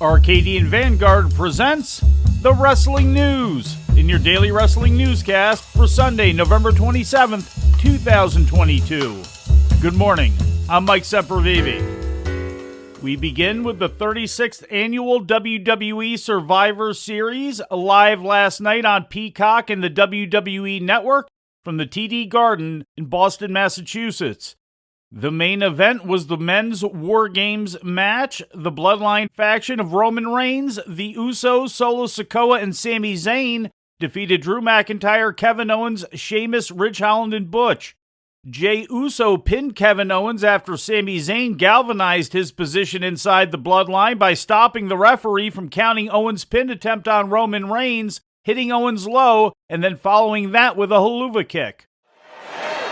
Arcadian Vanguard presents the Wrestling News in your daily wrestling newscast for Sunday, November 27th, 2022. Good morning, I'm Mike Sempervive. We begin with the 36th annual WWE Survivor Series, live last night on Peacock and the WWE Network from the TD Garden in Boston, Massachusetts. The main event was the men's War Games match. The Bloodline faction of Roman Reigns, the Usos, Solo Sikoa, and Sami Zayn defeated Drew McIntyre, Kevin Owens, Sheamus, Ridge Holland, and Butch. Jey Uso pinned Kevin Owens after Sami Zayn galvanized his position inside the Bloodline by stopping the referee from counting Owens' pin attempt on Roman Reigns, hitting Owens low, and then following that with a haluva kick.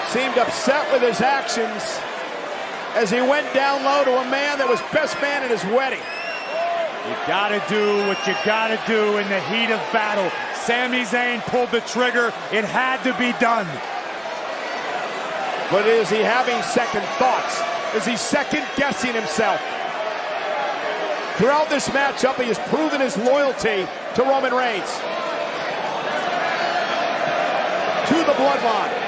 Seemed upset with his actions as he went down low to a man that was best man at his wedding. You gotta do what you gotta do in the heat of battle. Sami Zayn pulled the trigger. It had to be done. But is he having second thoughts? Is he second guessing himself? Throughout this matchup, he has proven his loyalty to Roman Reigns. To the Bloodline.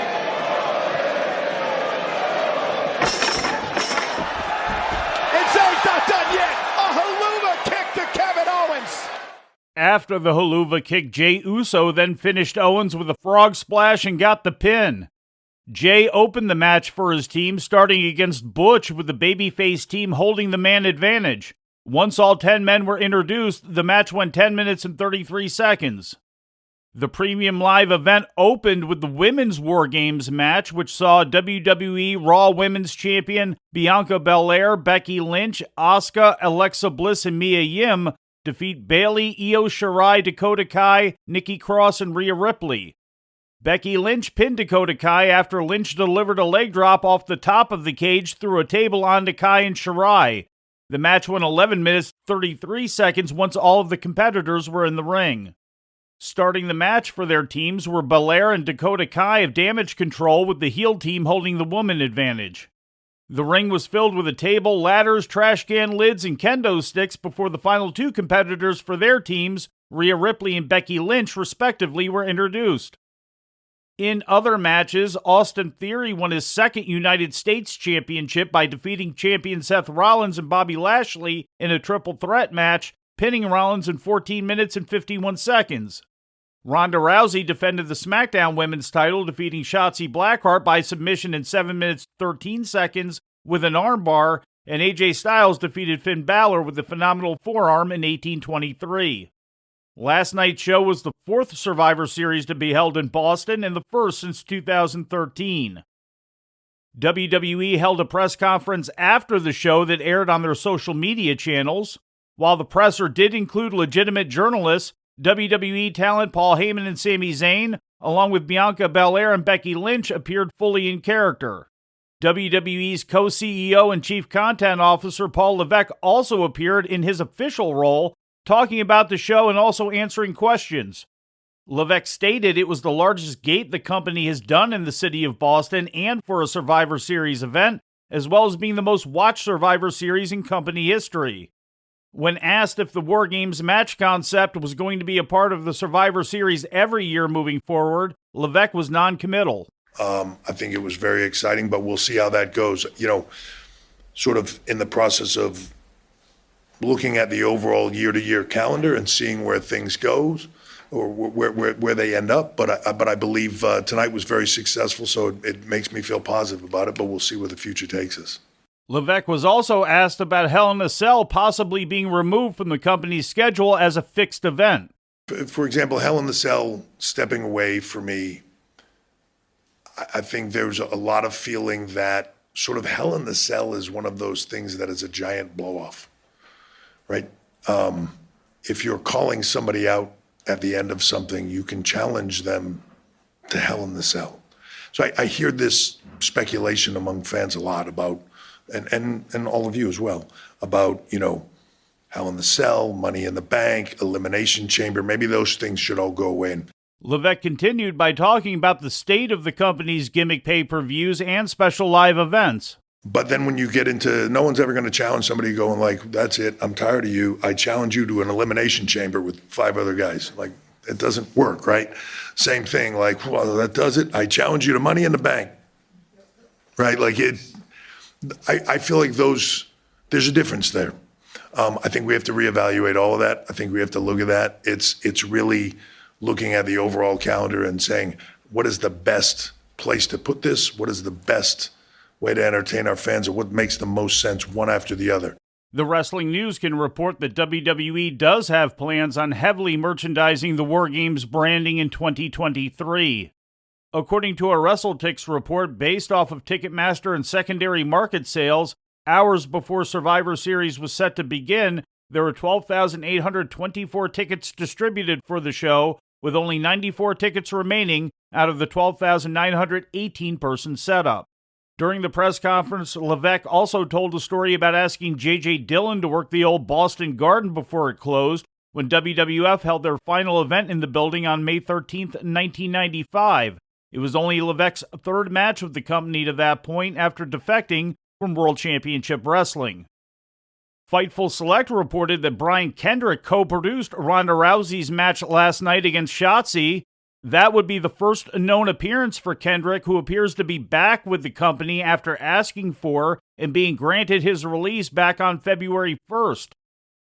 Not done yet. A haluva kick to Kevin Owens. After the haluva kick, Jey Uso then finished Owens with a frog splash and got the pin. Jey opened the match for his team, starting against Butch with the babyface team holding the man advantage. Once all 10 men were introduced, the match went 10 minutes and 33 seconds. The premium live event opened with the Women's War Games match, which saw WWE Raw Women's Champion Bianca Belair, Becky Lynch, Asuka, Alexa Bliss, and Mia Yim defeat Bayley, Io Shirai, Dakota Kai, Nikki Cross, and Rhea Ripley. Becky Lynch pinned Dakota Kai after Lynch delivered a leg drop off the top of the cage through a table onto Kai and Shirai. The match went 11 minutes 33 seconds once all of the competitors were in the ring. Starting the match for their teams were Belair and Dakota Kai of Damage Control, with the heel team holding the woman advantage. The ring was filled with a table, ladders, trash can lids, and kendo sticks before the final two competitors for their teams, Rhea Ripley and Becky Lynch, respectively, were introduced. In other matches, Austin Theory won his second United States Championship by defeating champion Seth Rollins and Bobby Lashley in a triple threat match, pinning Rollins in 14 minutes and 51 seconds. Ronda Rousey defended the SmackDown Women's title, defeating Shotzi Blackheart by submission in 7 minutes 13 seconds with an armbar, and AJ Styles defeated Finn Balor with the phenomenal forearm in 18:23. Last night's show was the fourth Survivor Series to be held in Boston and the first since 2013. WWE held a press conference after the show that aired on their social media channels. While the presser did include legitimate journalists, WWE talent Paul Heyman and Sami Zayn, along with Bianca Belair and Becky Lynch, appeared fully in character. WWE's co-CEO and Chief Content Officer Paul Levesque also appeared in his official role, talking about the show and also answering questions. Levesque stated it was the largest gate the company has done in the city of Boston and for a Survivor Series event, as well as being the most watched Survivor Series in company history. When asked if the War Games match concept was going to be a part of the Survivor Series every year moving forward, Levesque was non-committal. I think it was very exciting, but we'll see how that goes. You know, sort of in the process of looking at the overall year-to-year calendar and seeing where things goes or where they end up. But I believe tonight was very successful, so it makes me feel positive about it, but we'll see where the future takes us. Levesque was also asked about Hell in a Cell possibly being removed from the company's schedule as a fixed event. For example, Hell in a Cell stepping away for me, I think there's a lot of feeling that sort of Hell in a Cell is one of those things that is a giant blow-off, right? If you're calling somebody out at the end of something, you can challenge them to Hell in the Cell. So I hear this speculation among fans a lot about, and all of you as well, about, you know, Hell in the Cell, Money in the Bank, Elimination Chamber. Maybe those things should all go away. Levesque continued by talking about the state of the company's gimmick pay-per-views and special live events. But then when you get into, no one's ever going to challenge somebody going like, that's it, I'm tired of you. I challenge you to an elimination chamber with 5 other guys. Like, it doesn't work, right? Same thing, like, well, that does it. I challenge you to Money in the Bank, right? Like I feel like there's a difference there. I think we have to reevaluate all of that. I think we have to look at that. It's really looking at the overall calendar and saying, what is the best place to put this? What is the best way to entertain our fans, or what makes the most sense, one after the other? The Wrestling News can report that WWE does have plans on heavily merchandising the War Games branding in 2023. According to a WrestleTix report based off of Ticketmaster and secondary market sales, hours before Survivor Series was set to begin, there were 12,824 tickets distributed for the show, with only 94 tickets remaining out of the 12,918-person setup. During the press conference, Levesque also told a story about asking J.J. Dillon to work the old Boston Garden before it closed when WWF held their final event in the building on May 13, 1995. It was only Levesque's 3rd match with the company to that point after defecting from World Championship Wrestling. Fightful Select reported that Brian Kendrick co-produced Ronda Rousey's match last night against Shotzi. That would be the first known appearance for Kendrick, who appears to be back with the company after asking for and being granted his release back on February 1st.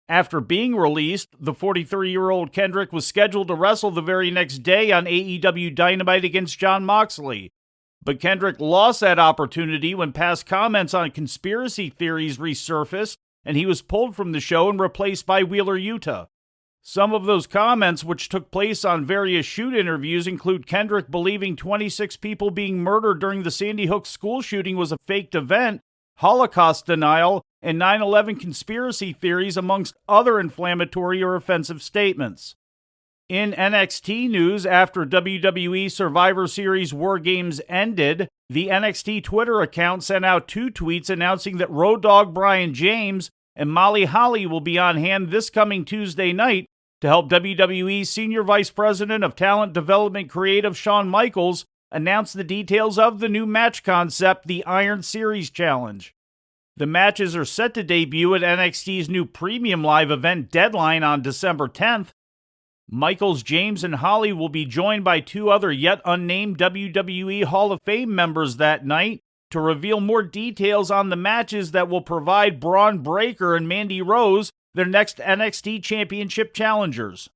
After being released, the 43-year-old Kendrick was scheduled to wrestle the very next day on AEW Dynamite against Jon Moxley. But Kendrick lost that opportunity when past comments on conspiracy theories resurfaced, and he was pulled from the show and replaced by Wheeler Yuta. Some of those comments, which took place on various shoot interviews, include Kendrick believing 26 people being murdered during the Sandy Hook school shooting was a faked event, Holocaust denial, and 9/11 conspiracy theories, amongst other inflammatory or offensive statements. In NXT news, after WWE Survivor Series War Games ended, the NXT Twitter account sent out 2 tweets announcing that Road Dogg Brian James and Molly Holly will be on hand this coming Tuesday night to help WWE Senior Vice President of Talent Development Creative Shawn Michaels announce the details of the new match concept, the Iron Series Challenge. The matches are set to debut at NXT's new Premium Live event Deadline on December 10th. Michaels, James, and Holly will be joined by 2 other yet unnamed WWE Hall of Fame members that night to reveal more details on the matches that will provide Braun Breaker and Mandy Rose their next NXT Championship challengers.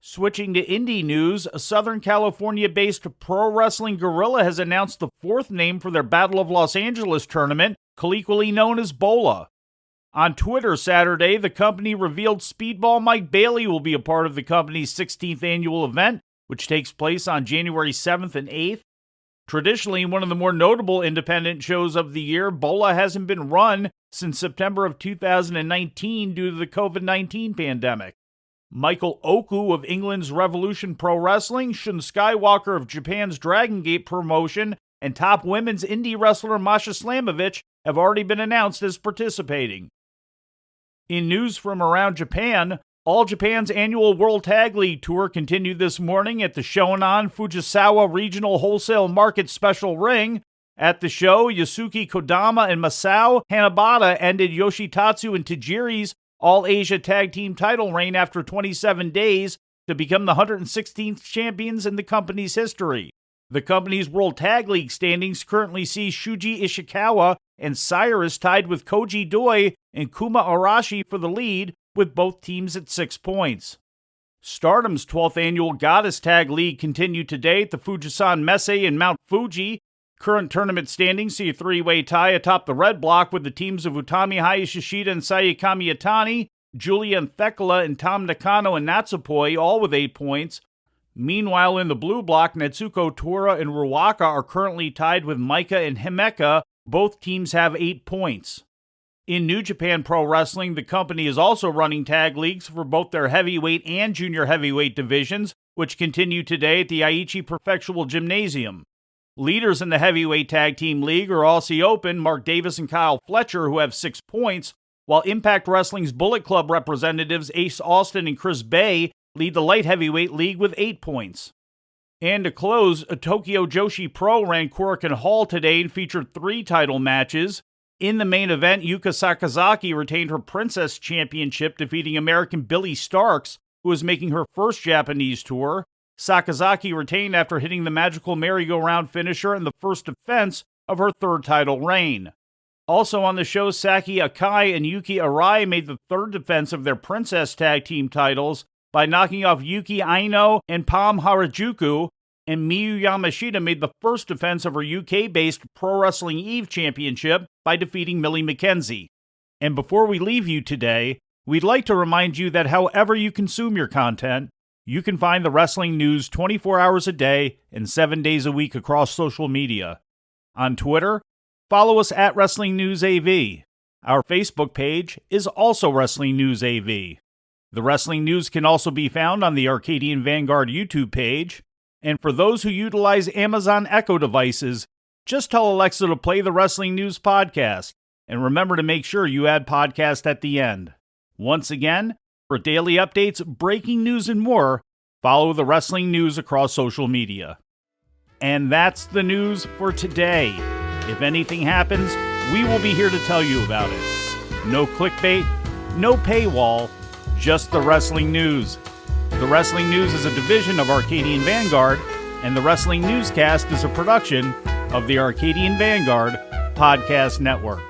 Switching to indie news, a Southern California-based Pro Wrestling Guerrilla has announced the 4th name for their Battle of Los Angeles tournament, colloquially known as BOLA. On Twitter Saturday, the company revealed Speedball Mike Bailey will be a part of the company's 16th annual event, which takes place on January 7th and 8th. Traditionally, one of the more notable independent shows of the year, BOLA hasn't been run since September of 2019 due to the COVID-19 pandemic. Michael Oku of England's Revolution Pro Wrestling, Shun Skywalker of Japan's Dragon Gate promotion, and top women's indie wrestler Masha Slamovich have already been announced as participating. In news from around Japan, All Japan's annual World Tag League Tour continued this morning at the Shonan Fujisawa Regional Wholesale Market Special Ring. At the show, Yasuki Kodama and Masao Hanabata ended Yoshitatsu and Tajiri's All-Asia Tag Team title reign after 27 days to become the 116th champions in the company's history. The company's World Tag League standings currently see Shuji Ishikawa and Cyrus tied with Koji Doi and Kuma Arashi for the lead, with both teams at 6 points. Stardom's 12th annual Goddess Tag League continued today at the Fujisan Messe in Mount Fuji. Current tournament standings see a 3-way tie atop the red block with the teams of Utami Hayashishita and Sayakami Itani, Julian Thekla and Tom Nakano and Natsupoi, all with 8 points. Meanwhile, in the blue block, Netsuko Tora and Ruwaka are currently tied with Maika and Himeka. Both teams have 8 points. In New Japan Pro Wrestling, the company is also running tag leagues for both their heavyweight and junior heavyweight divisions, which continue today at the Aichi Prefectural Gymnasium. Leaders in the heavyweight tag team league are Aussie Open, Mark Davis and Kyle Fletcher, who have 6 points, while Impact Wrestling's Bullet Club representatives Ace Austin and Chris Bay lead the light heavyweight league with 8 points. And to close, a Tokyo Joshi Pro ran Korakuen Hall today and featured 3 title matches. In the main event, Yuka Sakazaki retained her Princess Championship, defeating American Billie Starks, who was making her first Japanese tour. Sakazaki retained after hitting the magical merry-go-round finisher in the first defense of her 3rd title reign. Also on the show, Saki Akai and Yuki Arai made the 3rd defense of their Princess Tag Team titles by knocking off Yuki Aino and Pam Harajuku, and Miyu Yamashita made the 1st defense of her UK-based Pro Wrestling Eve Championship by defeating Millie McKenzie. And before we leave you today, we'd like to remind you that however you consume your content, you can find the wrestling news 24 hours a day and 7 days a week across social media. On Twitter, follow us at Wrestling News AV. Our Facebook page is also Wrestling News AV. The Wrestling News can also be found on the Arcadian Vanguard YouTube page. And for those who utilize Amazon Echo devices, just tell Alexa to play the Wrestling News podcast. And remember to make sure you add podcast at the end. Once again, for daily updates, breaking news, and more, follow the Wrestling News across social media. And that's the news for today. If anything happens, we will be here to tell you about it. No clickbait, no paywall, just the Wrestling News. The Wrestling News is a division of Arcadian Vanguard, and the Wrestling Newscast is a production of the Arcadian Vanguard Podcast Network.